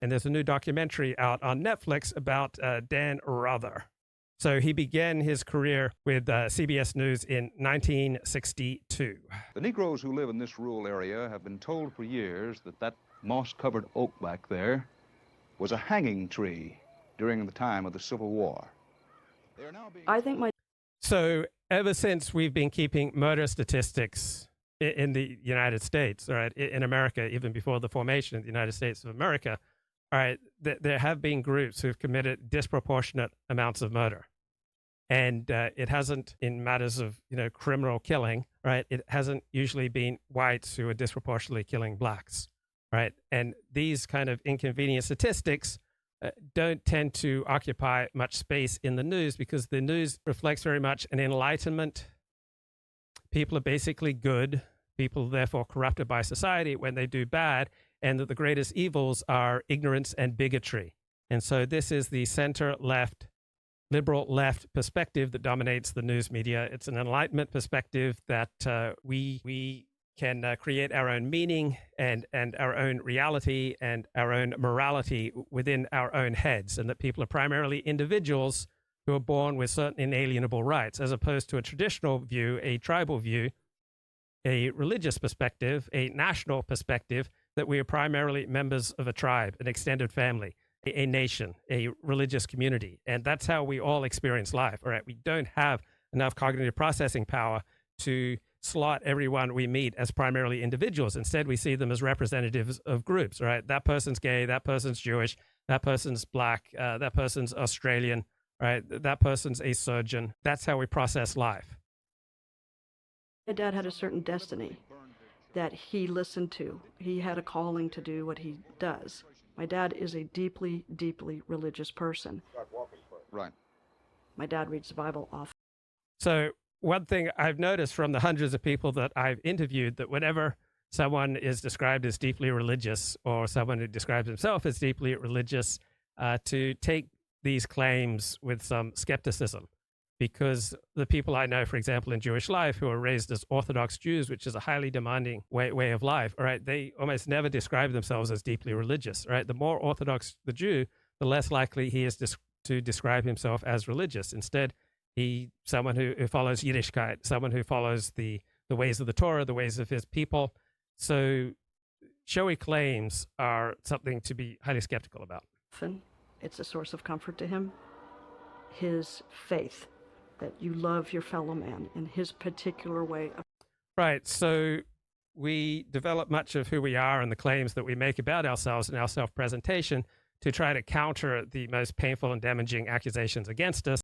And there's a new documentary out on Netflix about Dan Rather. So he began his career with CBS News in 1962. The Negroes who live in this rural area have been told for years that that moss-covered oak back there was a hanging tree during the time of the Civil War. They are now being So ever since we've been keeping murder statistics in the United States, all right, in America, even before the formation of the United States of America, all right, there have been groups who've committed disproportionate amounts of murder. And it hasn't, in matters of, criminal killing, right, it hasn't usually been whites who are disproportionately killing blacks, right? And these kind of inconvenient statistics don't tend to occupy much space in the news because the news reflects very much an enlightenment. People are basically good. People, therefore, corrupted by society when they do bad, and that the greatest evils are ignorance and bigotry. And so this is the center-left, liberal-left perspective that dominates the news media. It's an enlightenment perspective that we can create our own meaning and our own reality and our own morality within our own heads, and that people are primarily individuals who are born with certain inalienable rights, as opposed to a traditional view, a tribal view, a religious perspective, a national perspective, that we are primarily members of a tribe, an extended family, a nation, a religious community. And that's how we all experience life, all right? We don't have enough cognitive processing power to slot everyone we meet as primarily individuals. Instead, we see them as representatives of groups, right? That person's gay, that person's Jewish, that person's black, that person's Australian, right? That person's a surgeon. That's how we process life. My dad had a certain destiny that he listened to. He had a calling to do what he does. My dad is a deeply, deeply religious person. right. My dad reads the Bible often. So one thing I've noticed from the hundreds of people that I've interviewed, that whenever someone is described as deeply religious, or someone who describes himself as deeply religious, to take these claims with some skepticism. Because the people I know, for example, in Jewish life, who are raised as Orthodox Jews, which is a highly demanding way of life, all right, they almost never describe themselves as deeply religious, right? The more Orthodox the Jew, the less likely he is to describe himself as religious. Instead, someone who follows Yiddishkeit, someone who follows the ways of the Torah, the ways of his people. So showy claims are something to be highly skeptical about. Often, it's a source of comfort to him. His faith, that you love your fellow man in his particular way. Right. So we develop much of who we are and the claims that we make about ourselves in our self-presentation to try to counter the most painful and damaging accusations against us.